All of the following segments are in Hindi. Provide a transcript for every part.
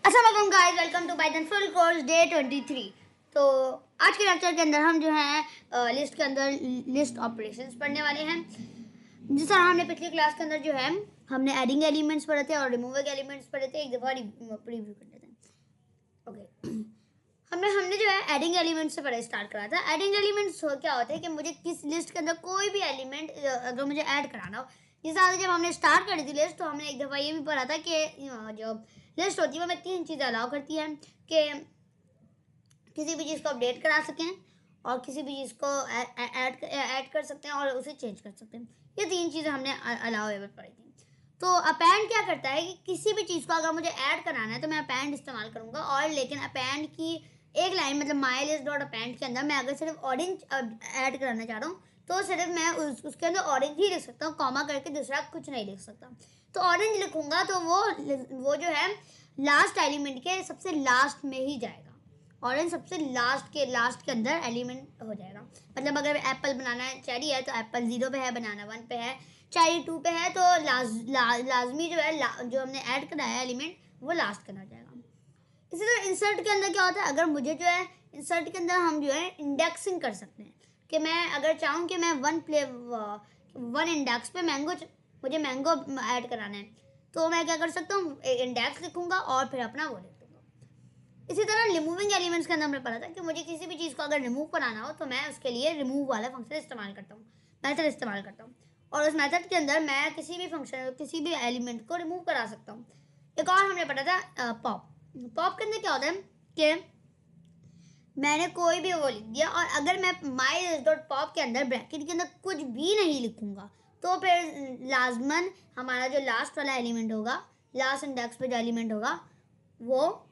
अस्सलाम वालेकुम guys, welcome to Python full course day 23। तो आज के लेक्चर के अंदर हम जो है लिस्ट के अंदर लिस्ट ऑपरेशंस पढ़ने वाले हैं। जिस तरह हमने पिछली क्लास के अंदर जो है हमने एडिंग एलिमेंट्स पढ़े थे और रिमूविंग एलिमेंट्स पढ़े थे। एक दफ़ा रिव्यू कर लेते हैं। ओके, हमने जो है एडिंग एलिमेंट्स से पढ़े स्टार्ट करा था। एडिंग एलिमेंट्स क्या होते हैं कि मुझे किस लिस्ट के अंदर कोई भी एलिमेंट अगर मुझे ऐड कराना हो, जिस तरह से जब हमने स्टार्ट करी थी लिस्ट तो हमने एक दफ़ा ये भी पढ़ा था कि जो लिस्ट होती है वो हमें तीन चीज़ें अलाउ करती हैं कि किसी भी चीज़ को अपडेट करा सकें और किसी भी चीज़ को ऐड कर सकते हैं और उसे चेंज कर सकते हैं। ये तीन चीज़ें हमने अलाउेबल पढ़ी थी। तो अपेंड क्या करता है कि किसी भी चीज़ को अगर मुझे ऐड कराना है तो मैं अपेंड इस्तेमाल करूँगा। और लेकिन अपेंड की एक लाइन मतलब माई लिस्ट डॉट अपेंड के अंदर मैं अगर सिर्फ ऑरेंज ऐड कराना चाह रहा हूँ तो सिर्फ मैं उसके अंदर ऑरेंज ही लिख सकता हूँ, कॉमा करके दूसरा कुछ नहीं लिख सकता। तो ऑरेंज लिखूंगा तो वो जो है लास्ट एलिमेंट के सबसे लास्ट में ही जाएगा। ऑरेंज सबसे लास्ट के अंदर एलिमेंट हो जाएगा। मतलब अगर एप्पल बनाना है, चेरी है तो एप्पल 0 पे है, बनाना 1 पे है, चेरी 2 पे है तो लाजमी जो है जो हमने ऐड कराया एलिमेंट वो लास्ट करना जाएगा। इसी तरह इंसर्ट के अंदर क्या होता है, अगर मुझे जो है इंसर्ट के अंदर हम जो है इंडेक्सिंग कर सकते हैं कि मैं अगर चाहूँ कि मैं वन इंडेक्स पे मुझे मैंगो ऐड कराना है तो मैं क्या कर सकता हूँ, इंडेक्स लिखूंगा और फिर अपना वो लिख दूंगा। इसी तरह रिमूविंग एलिमेंट्स के अंदर हमने पढ़ा था कि मुझे किसी भी चीज़ को अगर रिमूव कराना हो तो मैं उसके लिए रिमूव वाला फंक्शन इस्तेमाल करता हूँ, मेथड इस्तेमाल करता हूँ। और उस मेथड के अंदर मैं किसी भी फंक्शन किसी भी एलिमेंट को रिमूव करा सकता हूँ। एक और हमने पढ़ा था पॉप। पॉप के अंदर क्या होता है कि मैंने कोई भी वो लिख दिया और अगर मैं माई डॉट पॉप के अंदर ब्रैकेट के अंदर कुछ भी नहीं लिखूंगा तो फिर लाजमन हमारा जो लास्ट वाला एलिमेंट होगा, लास्ट इंडेक्स पे जो एलिमेंट होगा वो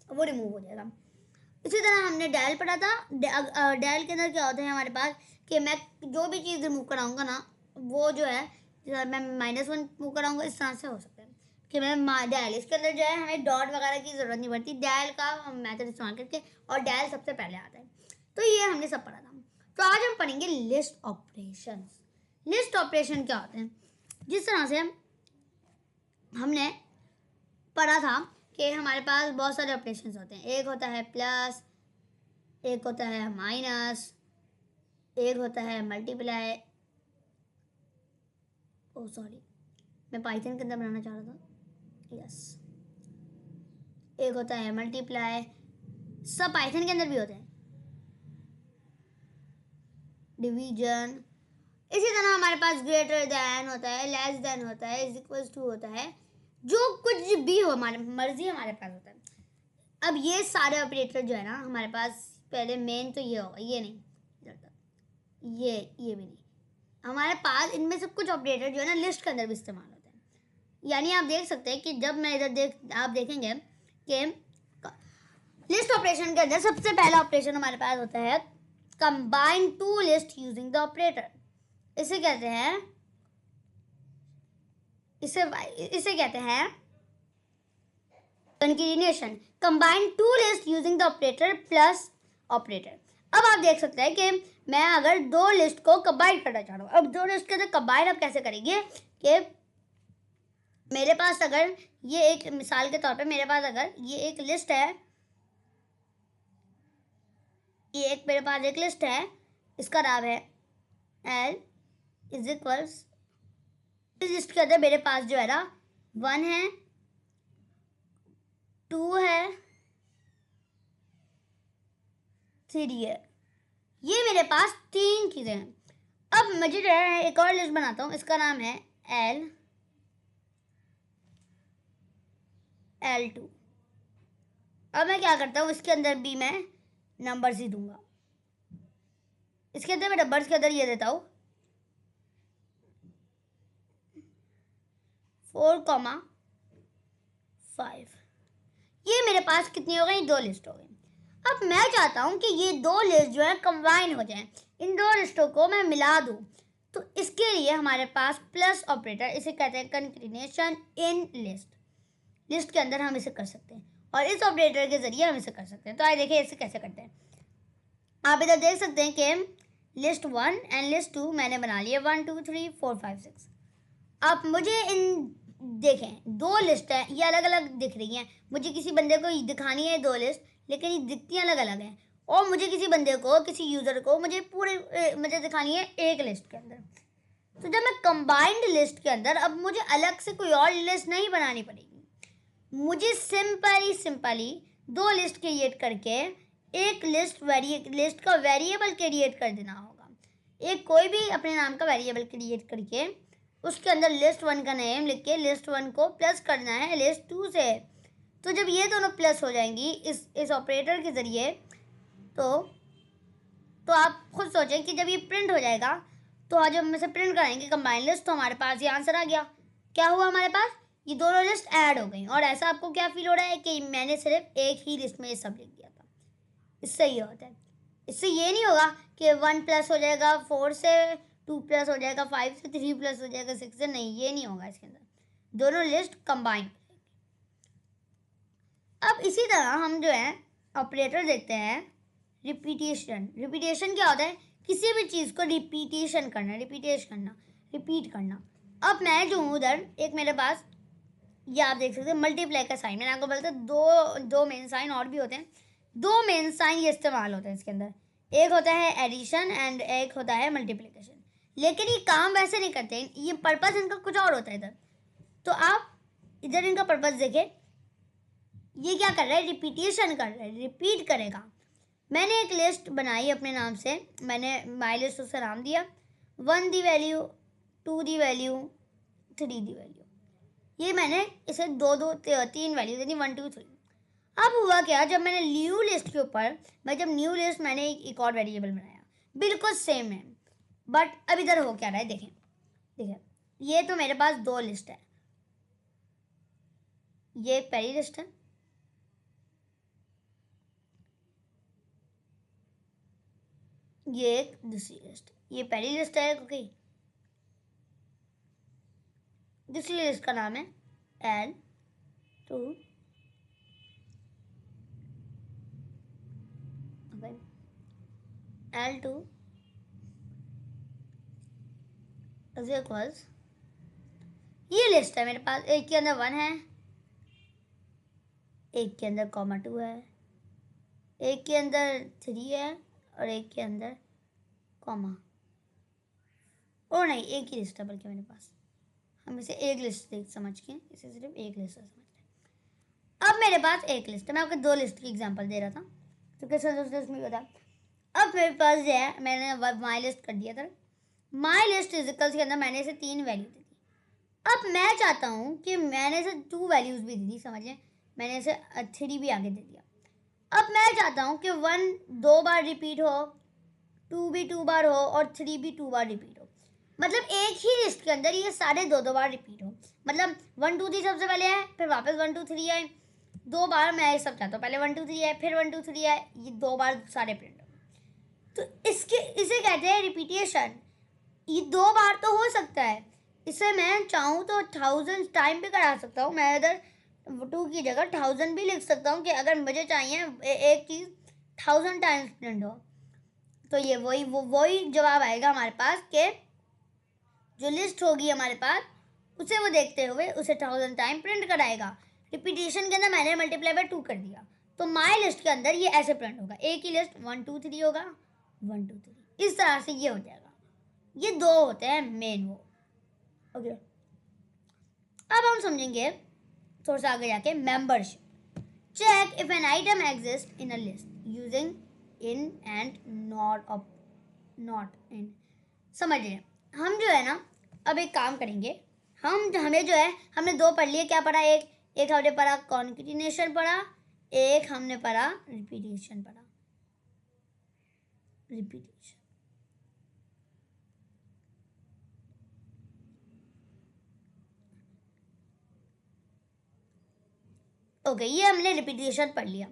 वो रिमूव हो जाएगा। इसी तरह हमने डेल पढ़ा था। डेल के अंदर क्या होता है हमारे पास कि मैं जो भी चीज़ रिमूव कराऊंगा ना वो जो है मैं -1 मूव कराऊंगा, इस तरह से हो सकता है कि मैं डेल इसके अंदर जो है हमें डॉट वगैरह की ज़रूरत नहीं पड़ती, डेल का हम मेथड इस्तेमाल करके और डेल सबसे पहले आता है। तो ये हमने सब पढ़ा था। तो आज हम पढ़ेंगे लिस्ट ऑपरेशन। लिस्ट ऑपरेशन क्या होते हैं, जिस तरह से हमने पढ़ा था कि हमारे पास बहुत सारे ऑपरेशंस होते हैं। एक होता है प्लस, एक होता है माइनस, एक होता है मल्टीप्लाई। ओ सॉरी, मैं पाइथन के अंदर बनाना चाह रहा था। यस, एक होता है मल्टीप्लाई, सब पाइथन के अंदर भी होते हैं। डिवीजन। इसी तरह हमारे पास ग्रेटर देन होता है, लेस देन होता है, इज इक्वल्स टू होता है, जो कुछ भी हो हमारी मर्जी हमारे पास होता है। अब ये सारे ऑपरेटर जो है ना हमारे पास, पहले मेन तो ये होगा, ये नहीं, ये भी नहीं, हमारे पास इनमें से कुछ ऑपरेटर जो है ना लिस्ट के अंदर भी इस्तेमाल होते हैं। यानी आप देख सकते हैं कि जब मैं इधर आप देखेंगे कि लिस्ट ऑपरेशन के अंदर सबसे पहला ऑपरेशन हमारे पास होता है combine two list using the operator. इसे कहते हैं concatenation, combine two list using the operator plus operator. अब आप देख सकते हैं कि मैं अगर दो लिस्ट को कंबाइन करना चाह रहा हूँ। अब दो लिस्ट के अंदर कंबाइन आप कैसे करेंगे कि मेरे पास अगर ये एक मिसाल के तौर पे मेरे पास अगर ये एक लिस्ट है, ये एक मेरे पास एक लिस्ट है, इसका नाम है L इज इक्वल्स, इस लिस्ट के अंदर मेरे पास जो है ना 1 है, 2 है, 3 है। ये मेरे पास तीन चीज़ें हैं। अब मुझे जो है एक और लिस्ट बनाता हूँ, इसका नाम है L2। अब मैं क्या करता हूँ, इसके अंदर भी मैं नंबर्स ही दूंगा। इसके अंदर मैं नंबर्स के अंदर ये देता हूँ 4,5। ये मेरे पास कितनी हो गई, दो लिस्ट हो गई। अब मैं चाहता हूँ कि ये दो लिस्ट जो है कंबाइन हो जाएं, इन दो लिस्टों को मैं मिला दूँ। तो इसके लिए हमारे पास प्लस ऑपरेटर, इसे कहते हैं कंकेटिनेशन इन लिस्ट। लिस्ट के अंदर हम इसे कर सकते हैं और इस ऑपरेटर के जरिए हम इसे कर सकते हैं। तो आइए देखिए इसे कैसे करते हैं। आप इधर देख सकते हैं कि लिस्ट 1 एंड लिस्ट 2 मैंने बना लिया, 1 2 3 4 5 6। अब मुझे इन देखें, दो लिस्ट है, ये अलग अलग दिख रही हैं। मुझे किसी बंदे को दिखानी है दो लिस्ट, लेकिन ये दिखती अलग अलग हैं। और मुझे किसी बंदे को, किसी यूज़र को मुझे मुझे दिखानी है एक लिस्ट के अंदर। तो जब मैं कंबाइंड लिस्ट के अंदर, अब मुझे अलग से कोई और लिस्ट नहीं बनानी पड़ेगी, मुझे सिंपली दो लिस्ट क्रिएट करके एक लिस्ट का वेरिएबल क्रिएट कर देना होगा। एक कोई भी अपने नाम का वेरिएबल क्रिएट करके उसके अंदर लिस्ट 1 का नेम लिख के लिस्ट 1 को प्लस करना है लिस्ट 2 से। तो जब ये दोनों प्लस हो जाएंगी इस ऑपरेटर के ज़रिए, तो आप खुद सोचें कि जब ये प्रिंट हो जाएगा, तो आज हम इसे प्रिंट कराएंगे कंबाइन लिस्ट, तो हमारे पास ये आंसर आ गया। क्या हुआ हमारे पास? ये दोनों लिस्ट ऐड हो गई। और ऐसा आपको क्या फील हो रहा है कि मैंने सिर्फ एक ही लिस्ट में ये सब लिख दिया था। इससे ये होता है, इससे ये नहीं होगा कि 1 प्लस हो जाएगा 4 से, 2 प्लस हो जाएगा 5 से, 3 प्लस हो जाएगा 6 से, नहीं, ये नहीं होगा इसके अंदर। दोनों लिस्ट कंबाइन। अब इसी तरह हम जो है ऑपरेटर देखते हैं रिपीटेशन। रिपीटेशन क्या होता है? किसी भी चीज़ को रिपीट करना। अब मैं जो हूँ उधर, एक मेरे पास, ये आप देख सकते हैं मल्टीप्लाई का साइन, मैंने आपको बोला था दो मेन साइन और भी होते हैं। दो मेन साइन ये इस्तेमाल होते हैं इसके अंदर। एक होता है एडिशन एंड एक होता है मल्टीप्लिकेशन। लेकिन ये काम वैसे नहीं करते, ये पर्पस इनका कुछ और होता है इधर। तो आप इधर इनका पर्पस देखें, ये क्या कर रहा है? रिपीटेशन कर रहा है, रिपीट करेगा। मैंने एक लिस्ट बनाई अपने नाम से, मैंने माई लिस्ट उसका नाम दिया, 1 दी वैल्यू, 2 दी वैल्यू, 3 दी वैल्यू। ये मैंने इसे 3 वैल्यू दे दी, 1 2 3। अब हुआ क्या, जब मैंने न्यू लिस्ट के ऊपर, जब न्यू लिस्ट मैंने एक और वेरिएबल बनाया, बिल्कुल सेम है, बट अब इधर हो क्या रहा है देखें, ये तो मेरे पास दो लिस्ट है, ये पहली लिस्ट है, ये एक दूसरी लिस्ट। ये पहली लिस्ट है क्योंकि दूसरी लिस्ट का नाम है L2 इज इक्वल्स, ये लिस्ट है मेरे पास, एक के अंदर 1 है, एक के अंदर कॉमा 2 है, एक के अंदर 3 है और एक के अंदर कॉमा, ओ नहीं, एक ही लिस्ट है बल्कि मेरे पास। हम इसे एक लिस्ट समझ के, इसे सिर्फ एक लिस्ट समझ रहे। अब मेरे पास एक लिस्ट है, मैं आपको दो लिस्ट की एग्जांपल दे रहा था, तो कैसे उस लिस्ट में होता। अब मेरे पास जो है, मैंने माई लिस्ट कर दिया था, माई लिस्ट इजिकल्स के अंदर मैंने इसे 3 वैल्यू दी थी। अब मैं चाहता हूँ कि मैंने इसे 2 वैल्यूज़ भी दी थी, समझिए, मैंने इसे 3 भी आगे दे दिया। अब मैं चाहता हूँ कि 1 2 बार रिपीट हो, 2 भी 2 बार हो और 3 भी 2 बार रिपीट हो। मतलब एक ही लिस्ट के अंदर ये सारे 2 बार रिपीट हो। मतलब 1 2 3 सबसे पहले आए, फिर वापस 1 2 3 आए, 2 बार मैं ये सब चाहता हूँ, पहले 1 2 3 आए, फिर 1 2 3 आए, ये 2 बार सारे प्रिंट हो। तो इसे कहते हैं रिपीटेशन। ये 2 बार तो हो सकता है, इसे मैं चाहूँ तो 1000 टाइम भी करा सकता हूँ। मैं इधर 2 की जगह 1000 भी लिख सकता हूँ कि अगर मुझे चाहिए एक चीज़ 1000 टाइम्स प्रिंट हो। तो ये वही जवाब आएगा हमारे पास कि जो लिस्ट होगी हमारे पास, उसे वो देखते हुए उसे 1000 टाइम प्रिंट कराएगा। रिपीटेशन के अंदर मैंने मल्टीप्लाई बाय 2 कर दिया, तो माई लिस्ट के अंदर ये ऐसे प्रिंट होगा, एक ही लिस्ट 1 2 3 होगा, 1 2 3, इस तरह से ये हो जाएगा। ये दो होते हैं मेन वो। ओके, अब हम समझेंगे थोड़ा सा आगे जाके membership. Check if an item exist in a list using in and not in. समझिए, हम जो है ना, अब एक काम करेंगे, हमें जो है, हमने दो पढ़ लिए, क्या पढ़ा, एक हमने पढ़ा कॉन्केटिनेशन पढ़ा, एक हमने पढ़ा रिपीटेशन पढ़ा। रिपीटेशन, ओके, ये हमने रिपीटेशन पढ़ लिया।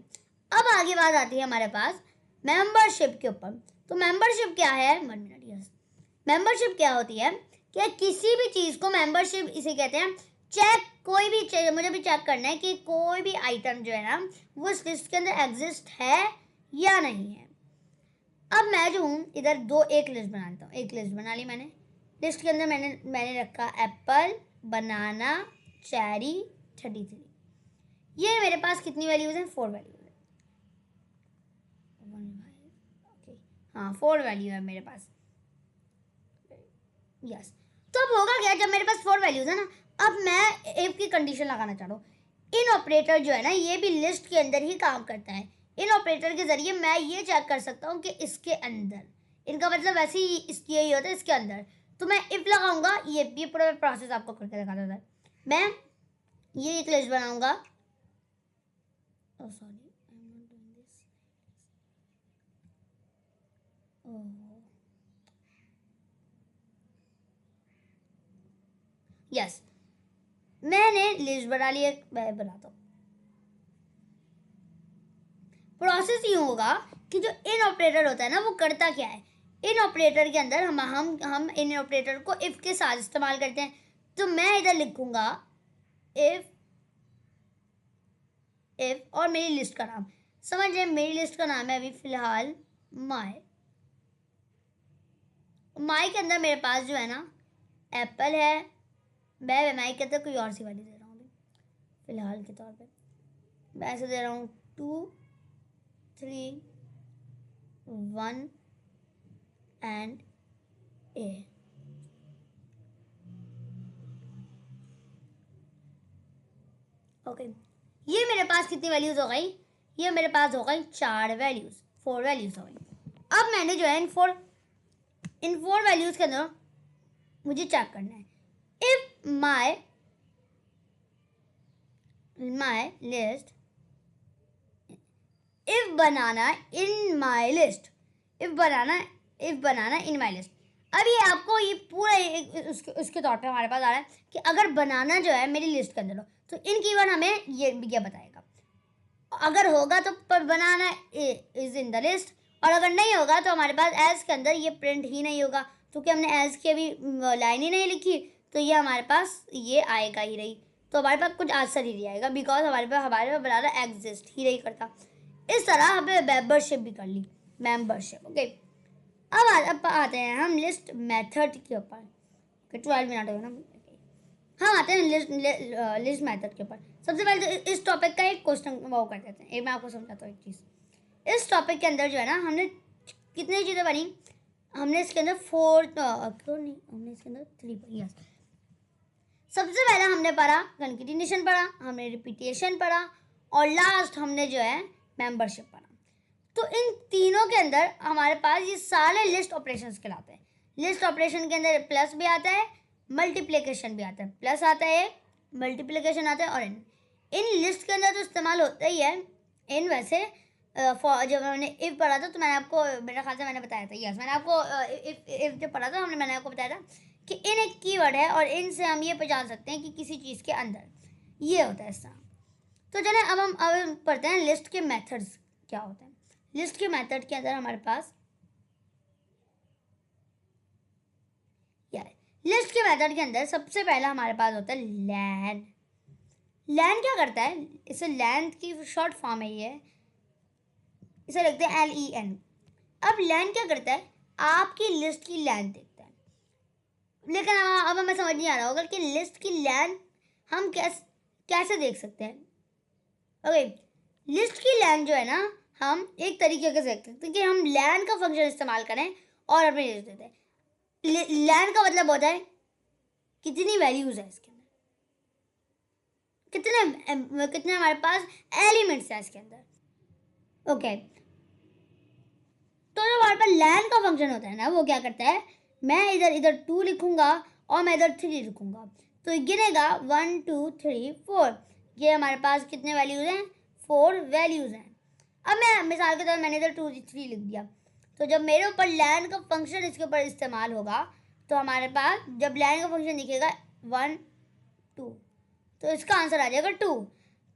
अब आगे बात आती है हमारे पास मेंबरशिप के ऊपर। तो मेंबरशिप क्या है? 1 मिनट, यस, मेंबरशिप क्या होती है कि किसी भी चीज़ को मेंबरशिप इसे कहते हैं। चेक, कोई भी मुझे भी चेक करना है कि कोई भी आइटम जो है ना, वो इस लिस्ट के अंदर एग्जिस्ट है या नहीं है। अब मैं जो हूँ इधर एक लिस्ट बना लेता हूँ। एक लिस्ट बना ली मैंने, लिस्ट के अंदर मैंने रखा एप्पल, बनाना, चेरी 33। ये मेरे पास कितनी वैल्यूज हैं? 4 वैल्यूज हैं। ओके, हाँ 4 वैल्यू है मेरे पास। यस, तो अब होगा क्या, जब मेरे पास 4 वैल्यूज है ना, अब मैं इफ की कंडीशन लगाना चाह रहा हूँ। इन ऑपरेटर जो है ना, ये भी लिस्ट के अंदर ही काम करता है। इन ऑपरेटर के जरिए मैं ये चेक कर सकता हूँ कि इसके अंदर, इनका मतलब वैसे ही यही होता है, इसके अंदर। तो मैं इफ लगाऊंगा, ये पूरा प्रोसेस आपको करके दिखा देता है। मैं ये एक लिस्ट बनाऊंगा। Sorry, I am not doing this. Yes, मैंने लिस्ट बना ली, मैं बनाता हूँ। प्रोसेस ये होगा कि जो इन ऑपरेटर होता है ना, वो करता क्या है। इन ऑपरेटर के अंदर हम इन ऑपरेटर को इफ के साथ इस्तेमाल करते हैं। तो मैं इधर लिखूंगा इफ और मेरी लिस्ट का नाम। समझ रहे, मेरी लिस्ट का नाम है अभी फिलहाल माई के अंदर मेरे पास जो है ना एप्पल है। मैं माई के अंदर कोई और सी वैल्यू दे रहा हूँ अभी फिलहाल के तौर पे। मैं ऐसे दे रहा हूँ 2 3 1 एंड ए। ओके, ये मेरे पास कितनी वैल्यूज हो गई? ये मेरे पास हो गई 4 वैल्यूज, 4 वैल्यूज हो गई। अब मैंने जो है इन 4 वैल्यूज के अंदर मुझे चेक करना है if my list, if banana in my list, if banana in my list. अब ये आपको ये पूरा उसके तौर पे हमारे पास आ रहा है कि अगर बनाना जो है मेरी लिस्ट के अंदर हो, तो इन कीवर्ड हमें ये बताएगा। अगर होगा तो बनाना इज इन द लिस्ट, और अगर नहीं होगा तो हमारे पास एज के अंदर ये प्रिंट ही नहीं होगा, क्योंकि हमने एज की अभी लाइन ही नहीं लिखी, तो ये हमारे पास ये आएगा ही नहीं। तो हमारे पास कुछ आंसर ही नहीं आएगा, बिकॉज हमारे पास बनाना एग्जिस्ट ही नहीं करता। इस तरह हमने मेंबरशिप भी कर ली, मेंबरशिप। ओके, अब आते हैं हम लिस्ट मेथड के ऊपर। 12 मिनट हो गए ना। हम आते हैं लिस्ट मेथड के ऊपर। सबसे पहले तो इस टॉपिक का एक क्वेश्चन वो कर देते हैं। मैं आपको समझाता हूँ एक चीज़। इस टॉपिक के अंदर जो है ना, हमने कितनी चीज़ें बनी, हमने इसके अंदर 4 क्यों नहीं, हमने इसके अंदर 3 पढ़ी। यस, सबसे पहले हमने पढ़ा कंकेटिनेशन पढ़ा, हमने रिपीटेशन पढ़ा, और लास्ट हमने जो है मेंबरशिप पढ़ा। तो इन तीनों के अंदर हमारे पास ये सारे लिस्ट ऑपरेशंस कहलाते हैं। लिस्ट ऑपरेशन के अंदर प्लस भी आता है, मल्टीप्लिकेशन भी आता है। प्लस आता है, मल्टीप्लिकेशन आता है, और इन लिस्ट के अंदर तो इस्तेमाल होता ही है। इन वैसे जब मैंने इफ पढ़ा था तो मैंने आपको, मेरे ख्याल से मैंने बताया था, यस मैंने आपको इफ जब पढ़ा था मैंने आपको बताया था कि इन एक कीवर्ड है, और इन से हम ये पहचान सकते हैं कि किसी चीज़ के अंदर ये होता है इस तरह। तो चले अब हम पढ़ते हैं लिस्ट के मेथड्स क्या होते हैं। लिस्ट के मेथड के अंदर हमारे पास लिस्ट के मेथड के अंदर सबसे पहला हमारे पास होता है लैन। लैन क्या करता है, इसे लैन की शॉर्ट फॉर्म है ये, इसे लिखते हैं LEN। अब लैन क्या करता है, आपकी लिस्ट की लैन देखता है। लेकिन अब हमें समझ नहीं आ रहा होगा कि लिस्ट की लैन हम कैसे देख सकते हैं। ओके, लिस्ट की लैन जो है ना, हम एक तरीके से देख सकते हैं कि हम लैन का फंक्शन इस्तेमाल करें और अपनी लिस्ट देते हैं। लैन का मतलब होता है कितनी वैल्यूज है इसके अंदर, कितने हमारे पास एलिमेंट्स हैं इसके अंदर। ओके, तो जो हमारे पास लैन का फंक्शन होता है ना, वो क्या करता है, मैं इधर 2 लिखूंगा और मैं इधर 3 लिखूंगा, तो ये गिनेगा 1 2 3 4। ये हमारे पास कितने वैल्यूज हैं, 4 वैल्यूज हैं। अब मैं मिसाल के तौर मैंने इधर 2 3 लिख दिया, तो जब मेरे ऊपर लैन का फंक्शन इसके ऊपर इस्तेमाल होगा, तो हमारे पास जब लैन का फंक्शन दिखेगा 1 2, तो इसका आंसर आ जाएगा 2।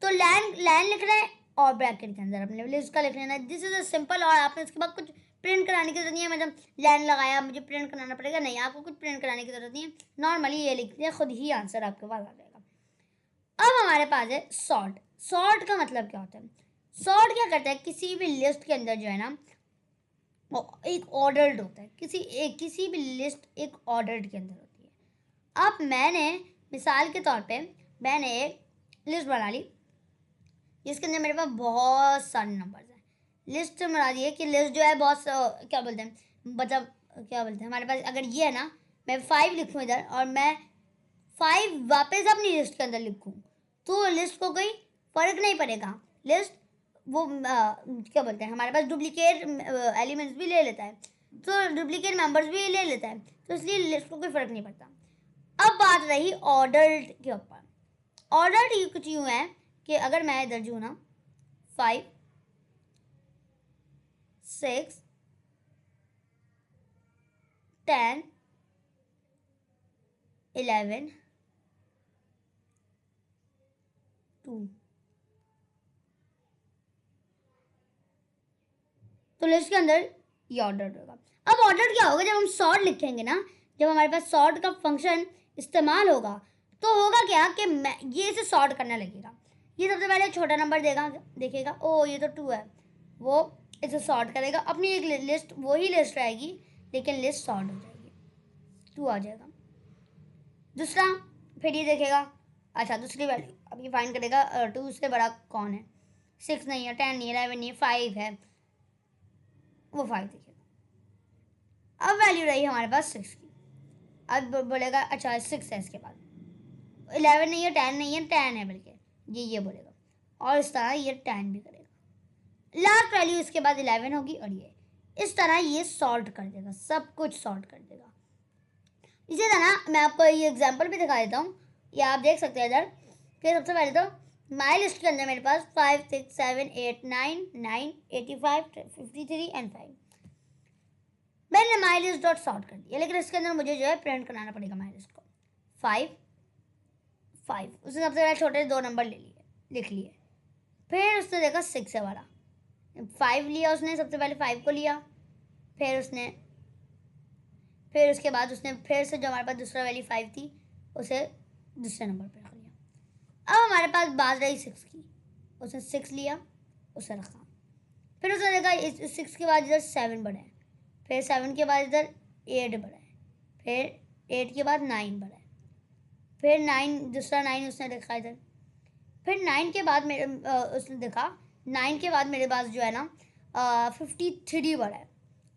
तो लैन लिखना है और ब्रैकेट के अंदर अपने लिस्ट का लिख लेना है। This is a simple. और आपने उसके बाद कुछ प्रिंट कराने की जरूरत नहीं है, मतलब लैन लगाया मुझे प्रिंट कराना पड़ेगा, नहीं, आपको कुछ प्रिंट कराने की जरूरत नहीं है। नॉर्मली ये लिख दिया, खुद ही आंसर आपके पास आ जाएगा। अब हमारे पास है सॉर्ट। सॉर्ट का मतलब क्या होता है, सॉर्ट क्या करता है, किसी भी लिस्ट के अंदर जो है ना एक ऑर्डर्ड होता है, किसी भी लिस्ट एक ऑर्डर्ड के अंदर होती है। अब मैंने मिसाल के तौर पे मैंने एक लिस्ट बना ली जिसके अंदर मेरे पास बहुत सारे नंबर्स हैं। लिस्ट बना दी है कि लिस्ट जो है बहुत क्या बोलते हैं, मतलब क्या बोलते हैं, हमारे पास अगर ये है ना, मैं 5 लिखूँ इधर और मैं 5 वापस अपनी लिस्ट के अंदर लिखूँ तो लिस्ट को कोई फ़र्क नहीं पड़ेगा। लिस्ट वो क्या बोलते हैं, हमारे पास डुप्लीकेट एलिमेंट्स भी ले लेता है, तो डुप्लीकेट मेंबर्स भी ले लेता है, तो इसलिए लिस्ट को कोई फ़र्क नहीं पड़ता। अब बात रही ऑर्डर्ड के ऊपर। ऑर्डर्ड कुछ यूँ है कि अगर मैं इधर जो ना 5 6 10 11 2, तो लिस्ट के अंदर ये ऑर्डर होगा। अब ऑर्डर क्या होगा, जब हम सॉर्ट लिखेंगे ना, जब हमारे पास सॉर्ट का फंक्शन इस्तेमाल होगा तो होगा क्या कि ये इसे सॉर्ट करने लगेगा। ये सबसे पहले छोटा नंबर देखेगा, ओ ये तो 2 है, वो इसे सॉर्ट करेगा, अपनी एक लिस्ट वही लिस्ट रहेगी लेकिन लिस्ट सॉर्ट हो जाएगी, 2 आ जाएगा। दूसरा फिर ये देखेगा, अच्छा दूसरी वैल्यू अब ये फाइंड करेगा 2 से बड़ा कौन है, 6 नहीं है, 10 नहीं है, 11 नहीं है, 5 है, वो 5 देखेगा। अब वैल्यू रही हमारे पास 6 की। अब बोलेगा अच्छा 6 है, इसके बाद 11 नहीं है, 10 नहीं है, 10 है बल्कि ये बोलेगा, और इस तरह ये 10 भी करेगा। लास्ट वैल्यू इसके बाद 11 होगी, और ये इस तरह ये सॉर्ट कर देगा, सब कुछ सॉर्ट कर देगा। इसी तरह मैं आपको ये एग्जांपल भी दिखा देता हूँ, ये आप देख सकते हैं इधर कि सबसे पहले तो माई लिस्ट के अंदर मेरे पास 5 6 7 8 9 9 85 53 एंड 5। मैंने माई लिस्ट डॉट सॉर्ट कर दिया, लेकिन इसके अंदर मुझे जो है प्रिंट कराना पड़ेगा माई लिस्ट को। 5 उसने सबसे पहले छोटे 2 नंबर लिख लिए, फिर उसने देखा 6 है बड़ा, 5 लिया उसने, सबसे पहले 5 को लिया, फिर उसके बाद उसने फिर से जो हमारे पास दूसरा वैल्यू 5 थी उसे दूसरे नंबर पर रख लिया। अब हमारे पास बात रही 6 की, उसने 6 लिया, उसे रखा, फिर उसने देखा 6 के बाद इधर 7 बढ़ा है, फिर 7 के बाद इधर 8 बढ़ा है, फिर 8 के बाद 9 बढ़ा है, फिर 9 दूसरा 9 उसने देखा इधर, फिर 9 के बाद उसने देखा 9 के बाद मेरे पास जो है ना 53 बढ़ा है,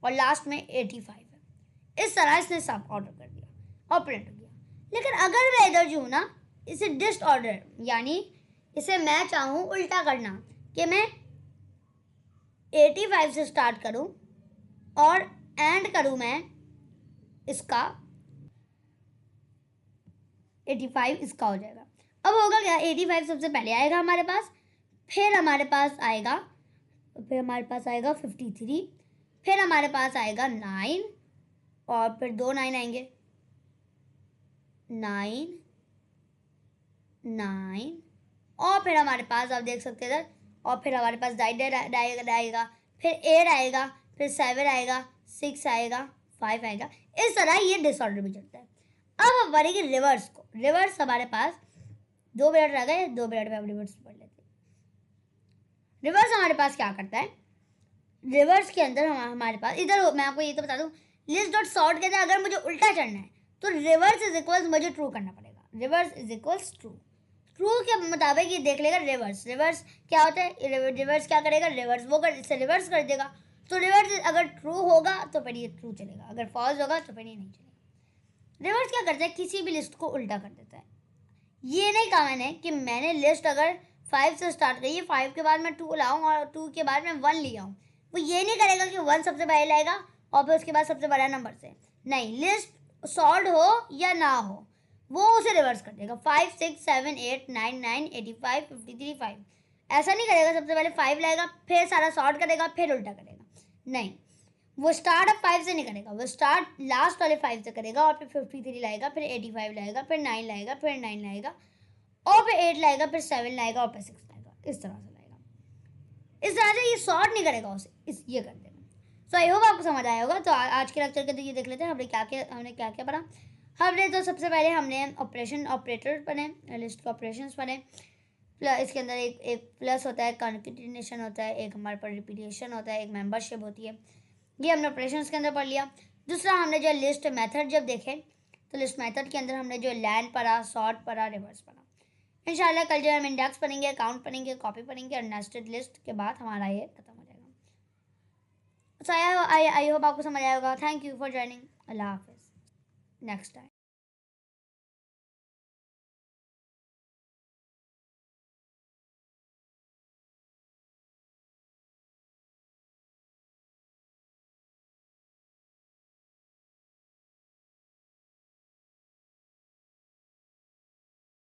और लास्ट में 85 है। इस तरह इसने सब ऑर्डर कर दिया और प्रिंट हो गया। लेकिन अगर मैं इधर जो हूँ ना, इसे डिसऑर्डर, यानी इसे मैं चाहूँ उल्टा करना, कि मैं 85 से स्टार्ट करूँ और एंड करूँ मैं इसका 85, इसका हो जाएगा। अब होगा क्या, 85 सबसे पहले आएगा हमारे पास, फिर हमारे पास आएगा 53, फिर हमारे पास आएगा 9, और फिर 2 9 आएंगे, 9 9, और फिर हमारे पास आप देख सकते हैं इधर, और फिर हमारे पास आएगा, फिर 8 आएगा, फिर 7 आएगा, 6 आएगा, 5 आएगा। इस तरह ये डिसऑर्डर में चलता है। अब हम बढ़ेंगे रिवर्स को। रिवर्स हमारे पास 2 मिनट रह गए, 2 मिनट में हम रिवर्स पढ़ लेते हैं। रिवर्स हमारे पास क्या करता है, रिवर्स के अंदर हमारे पास इधर, मैं आपको ये तो बता दूं, लिस्ट डॉट सॉर्ट के अंदर अगर मुझे उल्टा चढ़ना है तो रिवर्स इज इक्वल्स मुझे ट्रू करना पड़ेगा। रिवर्स इज इक्वल्स ट्रू के मुताबिक ये देख लेगा रिवर्स क्या होता है, रिवर्स क्या करेगा, इसे रिवर्स कर देगा। तो रिवर्स अगर ट्रू होगा तो फिर ये ट्रू चलेगा, अगर फॉल्स होगा तो फिर ये नहीं चलेगा। रिवर्स क्या करता है, किसी भी लिस्ट को उल्टा कर देता है। ये नहीं कहा मैंने कि मैंने लिस्ट अगर 5 से स्टार्ट करी है, 5 के बाद मैं 2 लाऊं और 2 के बाद मैं 1 ले आऊँ, वो ये नहीं करेगा कि 1 सबसे पहले लाएगा और फिर उसके बाद सबसे बड़ा नंबर से। नहीं, लिस्ट सॉर्ट हो या ना हो वो उसे रिवर्स कर देगा। 5 6 7 8 9 9 85 53 5 ऐसा नहीं करेगा, सबसे पहले 5 लाएगा फिर सारा सॉर्ट करेगा फिर उल्टा करेगा। नहीं, वो स्टार्ट अब 5 से नहीं करेगा, वो स्टार्ट लास्ट वाले 5 से करेगा और फिर 53 लाएगा, फिर 85 लाएगा, फिर 9 लाएगा, फिर 9 लाएगा, और फिर 8 लाएगा, फिर 7 लाएगा, और फिर 6 लाएगा। इस तरह से लाएगा। इस तरह से ये सॉर्ट नहीं करेगा उसे, ये कर देगा। सो आई होप आपको समझ आया होगा। तो आज के लेक्चर के तो ये देख लेते हैं हमने क्या क्या पढ़ा। हमने तो सबसे पहले हमने ऑपरेटर पढ़े, लिस्ट के ऑपरेशंस पढ़े। इसके अंदर एक प्लस होता है, कंकेटिनेशन होता है, एक हमारे पास रिपीटेशन होता है, एक मेंबरशिप होती है। ये हमने ऑपरेशंस के अंदर पढ़ लिया। दूसरा हमने जो लिस्ट मेथड जब देखे तो लिस्ट मेथड के अंदर हमने जो लैंड पढ़ा, सॉर्ट पढ़ा, रिवर्स पढ़ा। इंशाल्लाह कल जो है हम इंडेक्स पढ़ेंगे, अकाउंट पढ़ेंगे, कॉपी पढ़ेंगे और नेस्टेड लिस्ट के बाद हमारा ये खत्म हो जाएगा। सो आई होप आपको समझ आया होगा। Thank you for joining. अल्लाह हाफिज़। Next time.